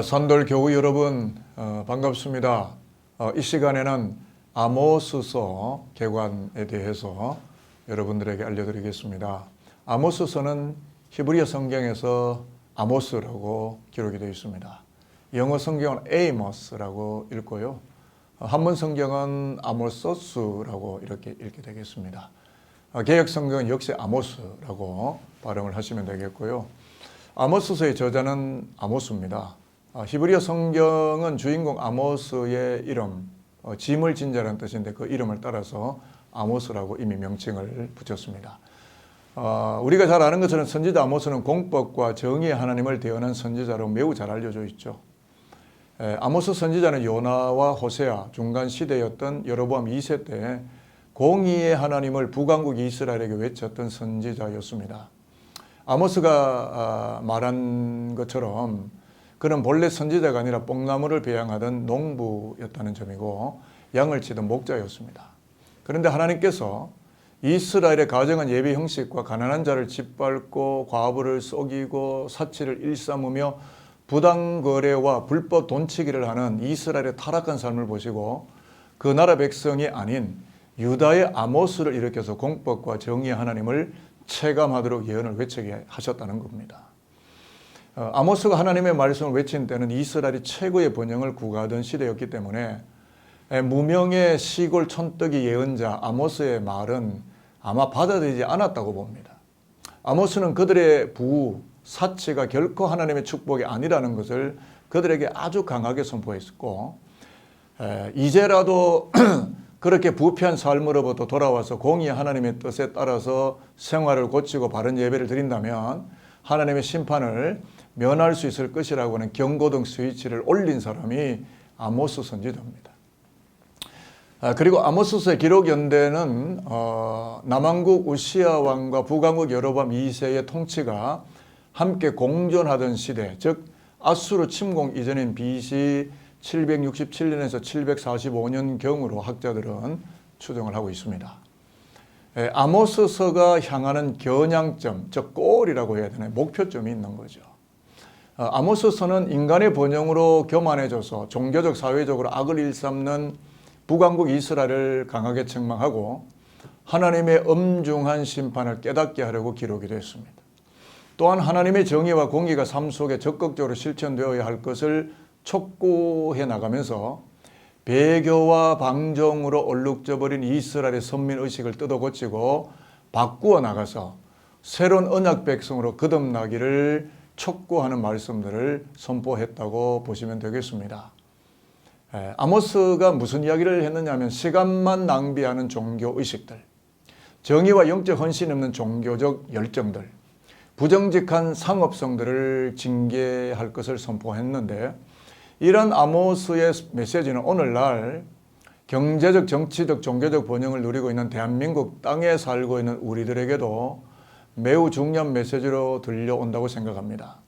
산돌 교우 여러분 반갑습니다. 이 시간에는 아모스서 개관에 대해서 여러분들에게 알려드리겠습니다. 아모스서는 히브리어 성경에서 아모스라고 기록이 되어 있습니다. 영어 성경은 에이모스라고 읽고요. 한문 성경은 아모소스라고 이렇게 읽게 되겠습니다. 개역 성경은 역시 아모스라고 발음을 하시면 되겠고요. 아모스서의 저자는 아모스입니다. 히브리어 성경은 주인공 아모스의 이름, 짐을 진 자라는 뜻인데 그 이름을 따라서 아모스라고 이미 명칭을 붙였습니다. 우리가 잘 아는 것처럼 선지자 아모스는 공법과 정의의 하나님을 대언한 선지자로 매우 잘 알려져 있죠. 아모스 선지자는 요나와 호세아 중간 시대였던 여로보암 2세 때 공의의 하나님을 북왕국 이스라엘에게 외쳤던 선지자였습니다. 아모스가 말한 것처럼 그는 본래 선지자가 아니라 뽕나무를 배양하던 농부였다는 점이고 양을 치던 목자였습니다. 그런데 하나님께서 이스라엘의 가정한 예배 형식과 가난한 자를 짓밟고 과부를 속이고 사치를 일삼으며 부당거래와 불법 돈치기를 하는 이스라엘의 타락한 삶을 보시고 그 나라 백성이 아닌 유다의 아모스를 일으켜서 공법과 정의의 하나님을 체감하도록 예언을 외치게 하셨다는 겁니다. 아모스가 하나님의 말씀을 외친 때는 이스라엘이 최고의 번영을 구가하던 시대였기 때문에 무명의 시골 촌뜨기 예언자 아모스의 말은 아마 받아들이지 않았다고 봅니다. 아모스는 그들의 부우, 사치가 결코 하나님의 축복이 아니라는 것을 그들에게 아주 강하게 선포했고 이제라도 그렇게 부패한 삶으로부터 돌아와서 공의의 하나님의 뜻에 따라서 생활을 고치고 바른 예배를 드린다면 하나님의 심판을 면할 수 있을 것이라고 하는 경고등 스위치를 올린 사람이 아모스 선지자입니다. 그리고 아모스서의 기록 연대는 남왕국 우시야 왕과 북왕국 여로보암 2세의 통치가 함께 공존하던 시대, 즉 아수르 침공 이전인 BC 767년에서 745년경으로 학자들은 추정을 하고 있습니다. 아모스서가 향하는 겨냥점, 즉 골이라고 해야 되나요? 목표점이 있는 거죠. 아모스서는 인간의 번영으로 교만해져서 종교적, 사회적으로 악을 일삼는 북왕국 이스라엘을 강하게 책망하고 하나님의 엄중한 심판을 깨닫게 하려고 기록이 됐습니다. 또한 하나님의 정의와 공의가 삶 속에 적극적으로 실천되어야 할 것을 촉구해 나가면서 배교와 방종으로 얼룩져버린 이스라엘의 선민의식을 뜯어고치고 바꾸어 나가서 새로운 언약 백성으로 거듭나기를 촉구하는 말씀들을 선포했다고 보시면 되겠습니다. 아모스가 무슨 이야기를 했느냐 하면 시간만 낭비하는 종교의식들, 정의와 영적 헌신 없는 종교적 열정들, 부정직한 상업성들을 징계할 것을 선포했는데 이런 아모스의 메시지는 오늘날 경제적, 정치적, 종교적 번영을 누리고 있는 대한민국 땅에 살고 있는 우리들에게도 매우 중요한 메시지로 들려온다고 생각합니다.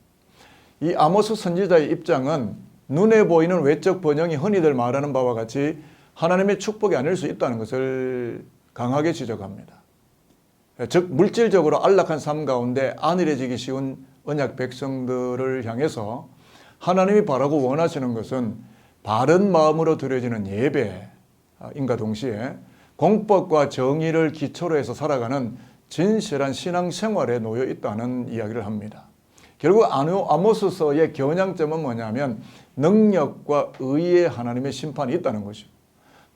이 아모스 선지자의 입장은 눈에 보이는 외적 번영이 흔히들 말하는 바와 같이 하나님의 축복이 아닐 수 있다는 것을 강하게 지적합니다. 즉 물질적으로 안락한 삶 가운데 안일해지기 쉬운 언약 백성들을 향해서 하나님이 바라고 원하시는 것은 바른 마음으로 드려지는 예배인과 동시에 공법과 정의를 기초로 해서 살아가는 진실한 신앙생활에 놓여 있다는 이야기를 합니다. 결국 아모스서의 겨냥점은 뭐냐면 능력과 의의 하나님의 심판이 있다는 것이고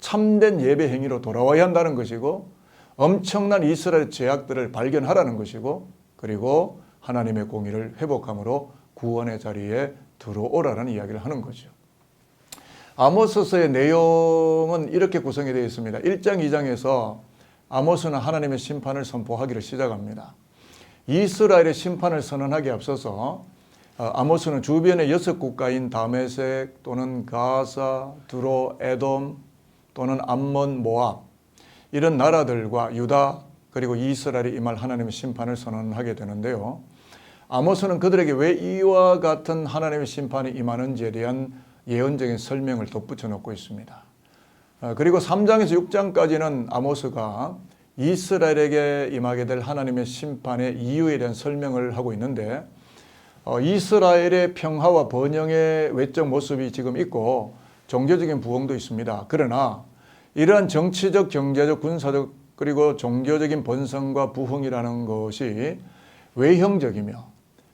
참된 예배 행위로 돌아와야 한다는 것이고 엄청난 이스라엘 죄악들을 발견하라는 것이고 그리고 하나님의 공의를 회복함으로 구원의 자리에 들어오라는 이야기를 하는 거죠. 아모스서의 내용은 이렇게 구성이 되어 있습니다. 1장, 2장에서 아모스는 하나님의 심판을 선포하기를 시작합니다. 이스라엘의 심판을 선언하기에 앞서서 아모스는 주변의 6국가인 다메섹 또는 가사, 두로, 에돔 또는 암몬, 모압 이런 나라들과 유다 그리고 이스라엘이 임할 하나님의 심판을 선언하게 되는데요. 아모스는 그들에게 왜 이와 같은 하나님의 심판이 임하는지에 대한 예언적인 설명을 덧붙여 놓고 있습니다. 그리고 3장에서 6장까지는 아모스가 이스라엘에게 임하게 될 하나님의 심판의 이유에 대한 설명을 하고 있는데 이스라엘의 평화와 번영의 외적 모습이 지금 있고 종교적인 부흥도 있습니다. 그러나 이러한 정치적, 경제적, 군사적 그리고 종교적인 번성과 부흥이라는 것이 외형적이며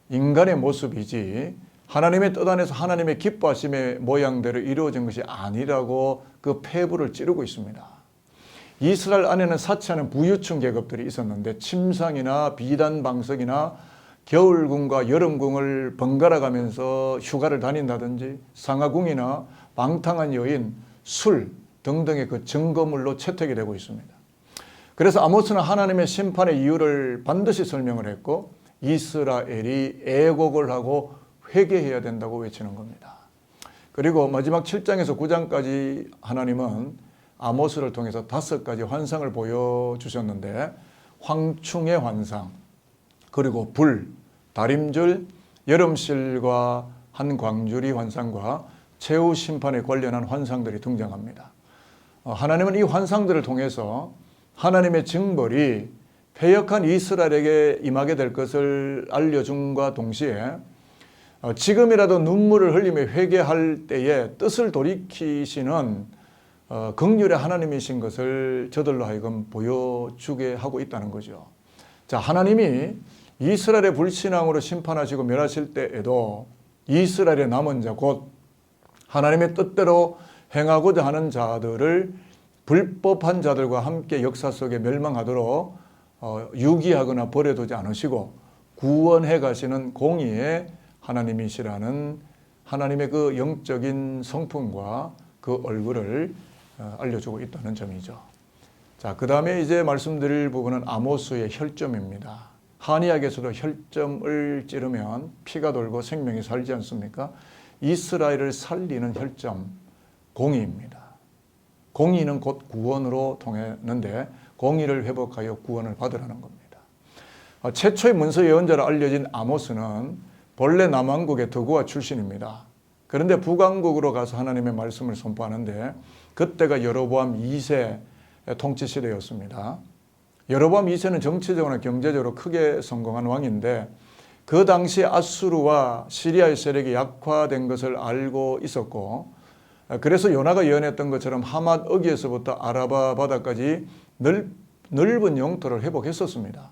인간의 모습이지 하나님의 뜻 안에서 하나님의 기뻐하심의 모양대로 이루어진 것이 아니라고 그 폐부를 찌르고 있습니다. 이스라엘 안에는 사치하는 부유층 계급들이 있었는데 침상이나 비단 방석이나 겨울궁과 여름궁을 번갈아 가면서 휴가를 다닌다든지 상하궁이나 방탕한 여인, 술 등등의 그 증거물로 채택이 되고 있습니다. 그래서 아모스는 하나님의 심판의 이유를 반드시 설명을 했고 이스라엘이 애곡을 하고 회개해야 된다고 외치는 겁니다. 그리고 마지막 7장에서 9장까지 하나님은 아모스를 통해서 5가지 환상을 보여주셨는데 황충의 환상, 그리고 불, 다림줄, 여름실과 한 광주리 환상과 최후 심판에 관련한 환상들이 등장합니다. 하나님은 이 환상들을 통해서 하나님의 징벌이 패역한 이스라엘에게 임하게 될 것을 알려줌과 동시에 지금이라도 눈물을 흘리며 회개할 때에 뜻을 돌이키시는 긍휼의 하나님이신 것을 저들로 하여금 보여주게 하고 있다는 거죠. 자, 하나님이 이스라엘의 불신앙으로 심판하시고 멸하실 때에도 이스라엘의 남은 자, 곧 하나님의 뜻대로 행하고자 하는 자들을 불법한 자들과 함께 역사 속에 멸망하도록 유기하거나 버려두지 않으시고 구원해 가시는 공의의 하나님이시라는 하나님의 그 영적인 성품과 그 얼굴을 알려주고 있다는 점이죠. 자, 그 다음에 이제 말씀드릴 부분은 아모스의 혈점입니다. 한의학에서도 혈점을 찌르면 피가 돌고 생명이 살지 않습니까? 이스라엘을 살리는 혈점, 공의입니다. 공의는 곧 구원으로 통했는데 공의를 회복하여 구원을 받으라는 겁니다. 최초의 문서 예언자로 알려진 아모스는 본래 남왕국의 덕우와 출신입니다. 그런데 북왕국으로 가서 하나님의 말씀을 선포하는데 그때가 여로보암 2세 통치 시대였습니다. 여로보암 2세는 정치적으로나 경제적으로 크게 성공한 왕인데 그 당시 아수르와 시리아의 세력이 약화된 것을 알고 있었고 그래서 요나가 예언했던 것처럼 하맛 어귀에서부터 아라바 바다까지 넓은 영토를 회복했었습니다.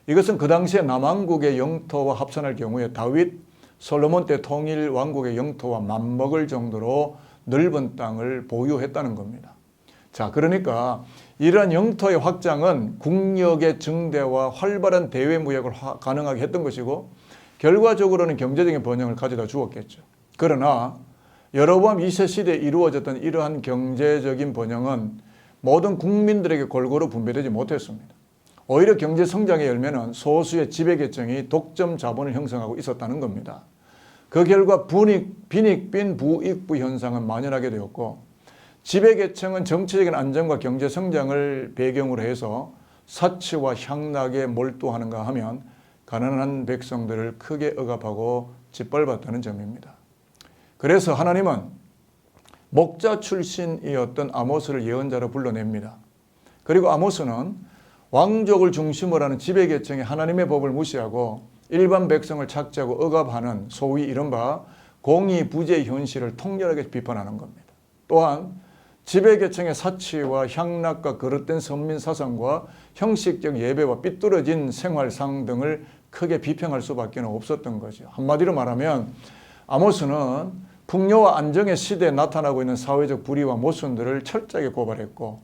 이것은 그 당시에 남왕국의 영토와 합산할 경우에 다윗, 솔로몬 때 통일 왕국의 영토와 맞먹을 정도로 넓은 땅을 보유했다는 겁니다. 자, 그러니까 이러한 영토의 확장은 국력의 증대와 활발한 대외 무역을 가능하게 했던 것이고 결과적으로는 경제적인 번영을 가져다 주었겠죠. 그러나 여로보암 2세 시대에 이루어졌던 이러한 경제적인 번영은 모든 국민들에게 골고루 분배되지 못했습니다. 오히려 경제 성장의 열매는 소수의 지배계층이 독점 자본을 형성하고 있었다는 겁니다. 그 결과 빈익빈 부익부 현상은 만연하게 되었고 지배계층은 정치적인 안정과 경제 성장을 배경으로 해서 사치와 향락에 몰두하는가 하면 가난한 백성들을 크게 억압하고 짓밟았다는 점입니다. 그래서 하나님은 목자 출신이었던 아모스를 예언자로 불러냅니다. 그리고 아모스는 왕족을 중심으로 하는 지배계층이 하나님의 법을 무시하고 일반 백성을 착취하고 억압하는 소위 이른바 공의부재의 현실을 통렬하게 비판하는 겁니다. 또한 지배계층의 사치와 향락과 그릇된 선민사상과 형식적 예배와 삐뚤어진 생활상 등을 크게 비평할 수밖에 없었던 거죠. 한마디로 말하면 아모스는 풍요와 안정의 시대에 나타나고 있는 사회적 불의와 모순들을 철저하게 고발했고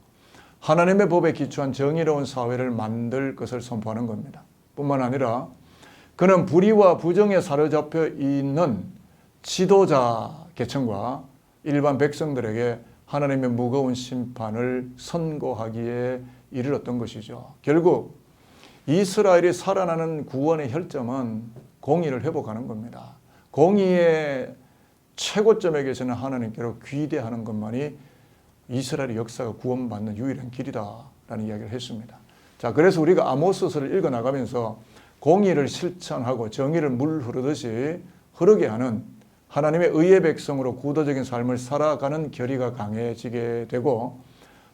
하나님의 법에 기초한 정의로운 사회를 만들 것을 선포하는 겁니다. 뿐만 아니라 그는 불의와 부정에 사로잡혀 있는 지도자 계층과 일반 백성들에게 하나님의 무거운 심판을 선고하기에 이르렀던 것이죠. 결국 이스라엘이 살아나는 구원의 혈점은 공의를 회복하는 겁니다. 공의의 최고점에 계시는 하나님께로 귀대하는 것만이 이스라엘의 역사가 구원받는 유일한 길이다라는 이야기를 했습니다. 자, 그래서 우리가 아모스서를 읽어나가면서 공의를 실천하고 정의를 물 흐르듯이 흐르게 하는 하나님의 의의 백성으로 구도적인 삶을 살아가는 결의가 강해지게 되고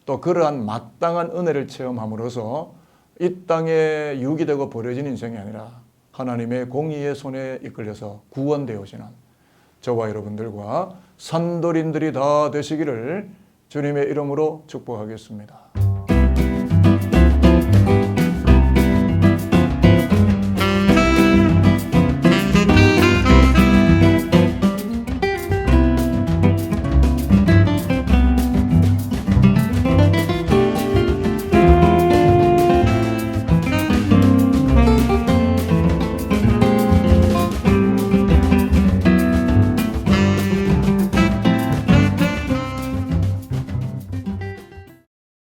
또 그러한 마땅한 은혜를 체험함으로써 이 땅에 유기되고 버려진 인생이 아니라 하나님의 공의의 손에 이끌려서 구원되어지는 저와 여러분들과 선도린들이 다 되시기를 주님의 이름으로 축복하겠습니다.